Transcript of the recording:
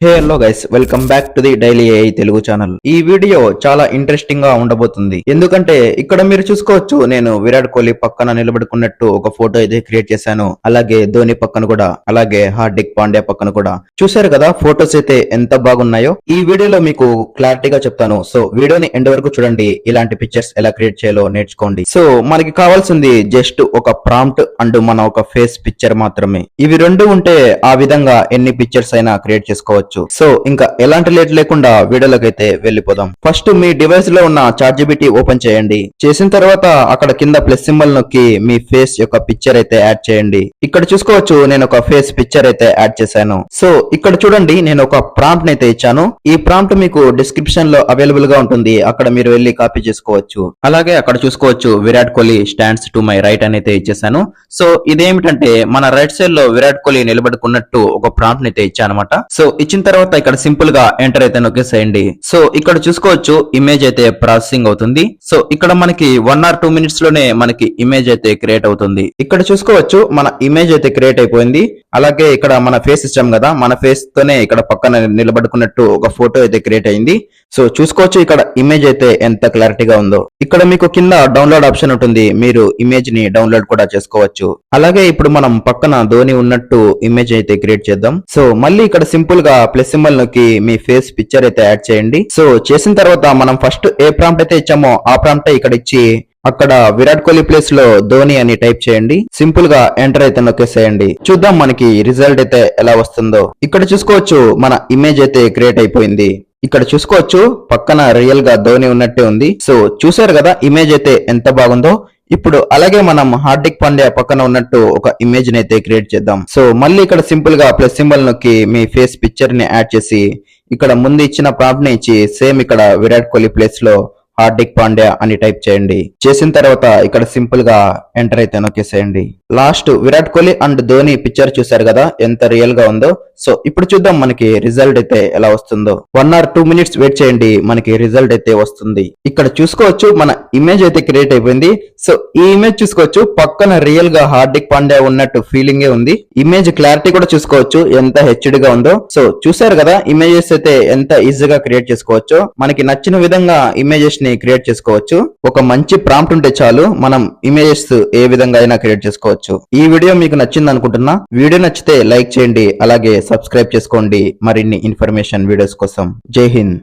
Hello guys, welcome back to the daily AI Telugu channel. ఈ video చాలా interesting గా ఉండబోతుంది. ఎందుకంటే ఇక్కడ మీరు చూసుకోవచ్చు, నేను విరాట్ కోహ్లీ పక్కన నిలబడుకున్నట్టు ఒక ఫోటో అయితే క్రియేట్ చేశాను. అలాగే ధోని పక్కన కూడా, అలాగే హార్దిక్ పాండ్యా పక్కన కూడా. చూశారు కదా ఫోటోస్ అయితే ఎంత బాగున్నాయో. ఈ వీడియోలో మీకు క్లారిటీగా చెప్తాను. సో వీడియోని ఎండ్ వరకు చూడండి. ఇలాంటి పిక్చర్స్ ఎలా క్రియేట్ చేయాలో నేర్చుకోండి. సో మనకి కావాల్సింది జస్ట్ ఒక ప్రాంప్ట్ అండ్ మన ఒక ఫేస్ పిక్చర్ మాత్రమే. ఇవి రెండు ఉంటే ఆ విధంగా ఎన్ని పిక్చర్స్ అయినా క్రియేట్ చేసుకోవచ్చు. సో ఇంకా ఎలాంటి లేట్ లేకుండా వీడియోలోకి అయితే వెళ్ళిపోదాం. ఫస్ట్ మీ డివైస్ లో ఉన్న చాట్‌జిపిటి ఓపెన్ చేయండి. చేసిన తర్వాత అక్కడ కింద ప్లస్ సింబల్ నొక్కి మీ ఫేస్ యొక్క పిక్చర్ అయితే యాడ్ చేయండి. ఇక్కడ చూసుకోవచ్చు, నేను ఒక ఫేస్ పిక్చర్ అయితే యాడ్ చేశాను. సో ఇక్కడ చూడండి, నేను ఒక ప్రాంప్ట్ అయితే ఇచ్చాను. ఈ ప్రాంప్ట్ మీకు డిస్క్రిప్షన్ లో అవైలబుల్ గా ఉంటుంది. అక్కడ మీరు వెళ్ళి కాపీ చేసుకోవచ్చు. అలాగే అక్కడ చూసుకోవచ్చు, Virat Kohli stands to my right అని అయితే ఇచ్చేసాను. సో ఇదేమిటంటే మన రైట్ సైడ్ లో విరాట్ కోహ్లీ నిలబడుకున్నట్టు ఒక ప్రాంప్ట్ అయితే ఇచ్చాను అనమాట. సో ఇచ్చిన తర్వాత ఇక్కడ సింపుల్ గా ఎంటర్ అయితే నొక్కేసేయండి. సో ఇక్కడ చూసుకోవచ్చు, ఇమేజ్ అయితే ప్రాసెసింగ్ అవుతుంది. సో ఇక్కడ మనకి 1 or 2 minutes లోనే మనకి ఇమేజ్ అయితే క్రియేట్ అవుతుంది. ఇక్కడ చూసుకోవచ్చు, మన ఇమేజ్ అయితే క్రియేట్ అయిపోయింది. అలాగే ఇక్కడ మన ఫేస్ ఇచ్చాం కదా, మన ఫేస్ తోనే ఇక్కడ పక్కన నిలబడుకున్నట్టు ఒక ఫోటో అయితే క్రియేట్ అయింది. సో చూసుకోవచ్చు, ఇక్కడ ఇమేజ్ అయితే ఎంత క్లారిటీగా ఉందో. ఇక్కడ మీకు కింద డౌన్లోడ్ ఆప్షన్ ఉంటుంది. మీరు ఇమేజ్ ని డౌన్లోడ్ కూడా చేసుకోవచ్చు. అలాగే ఇప్పుడు మనం పక్కన ధోని ఉన్నట్టు ఇమేజ్ అయితే క్రియేట్ చేద్దాం. సో మళ్ళీ ఇక్కడ సింపుల్ గా ప్లస్ సింబల్ నొక్కి మీ ఫేస్ పిక్చర్ అయితే యాడ్ చేయండి. సో చేసిన తర్వాత మనం ఫస్ట్ ఏ ప్రాంప్ట్ అయితే ఇచ్చామో ఆ ప్రాంప్ట్ ఇక్కడ ఇచ్చి అక్కడ విరాట్ కోహ్లీ ప్లేస్ లో ధోని అని టైప్ చేయండి. సింపుల్ గా ఎంటర్ అయితే నొక్కేసేయండి. చూద్దాం మనకి రిజల్ట్ అయితే ఎలా వస్తుందో. ఇక్కడ చూసుకోవచ్చు, మన ఇమేజ్ అయితే క్రియేట్ అయిపోయింది. ఇక్కడ చూసుకోవచ్చు, పక్కన రియల్ గా ధోని ఉన్నట్టే ఉంది. సో చూసారు కదా ఇమేజ్ అయితే ఎంత బాగుందో. ఇప్పుడు అలాగే మనం హార్దిక్ పాండ్యా పక్కన ఉన్నట్టు ఒక ఇమేజ్ ని అయితే క్రియేట్ చేద్దాం. సో మళ్ళీ ఇక్కడ సింపుల్ గా ప్లస్ సింబల్ నొక్కి మీ ఫేస్ పిక్చర్ ని యాడ్ చేసి ఇక్కడ ముందు ఇచ్చిన ప్రాంప్ట్ ని ఇచ్చి సేమ్ ఇక్కడ విరాట్ కోహ్లీ ప్లేస్ లో హార్దిక్ పాండ్యా అని టైప్ చేయండి. చేసిన తర్వాత ఇక్కడ సింపుల్ గా ఎంటర్ అయితే నొక్కేసేయండి. Last Virat Kohli and Dhoni picture చూసారు కదా ఎంత రియల్ గా ఉందో. సో ఇప్పుడు చూద్దాం మనకి రిజల్ట్ అయితే ఎలా వస్తుందో. 1 or 2 minutes వెయిట్ చేయండి, మనకి రిజల్ట్ అయితే వస్తుంది. ఇక్కడ చూసుకోవచ్చు, మన ఇమేజ్ అయితే క్రియేట్ అయిపోయింది. సో ఈ ఇమేజ్ చూసుకోవచ్చు, పక్కన రియల్ గా హార్దిక్ పాండ్యా ఉన్నట్టు ఫీలింగే ఉంది. ఇమేజ్ క్లారిటీ కూడా చూసుకోవచ్చు ఎంత హెచ్డి గా ఉందో. సో చూసారు కదా ఇమేజెస్ అయితే ఎంత ఈజీగా క్రియేట్ చేసుకోవచ్చో. మనకి నచ్చిన విధంగా ఇమేజెస్ ని క్రియేట్ చేసుకోవచ్చు. ఒక మంచి ప్రాంప్ట్ ఉంటే చాలు, మనం ఇమేజెస్ ఏ విధంగా అయినా క్రియేట్ చేసుకోవచ్చు. ఈ వీడియో మీకు నచ్చింది అనుకుంటున్నా. వీడియో నచ్చితే లైక్ చేయండి, అలాగే సబ్స్క్రైబ్ చేసుకోండి మరిన్ని ఇన్ఫర్మేషన్ వీడియోస్ కోసం. జై హింద్.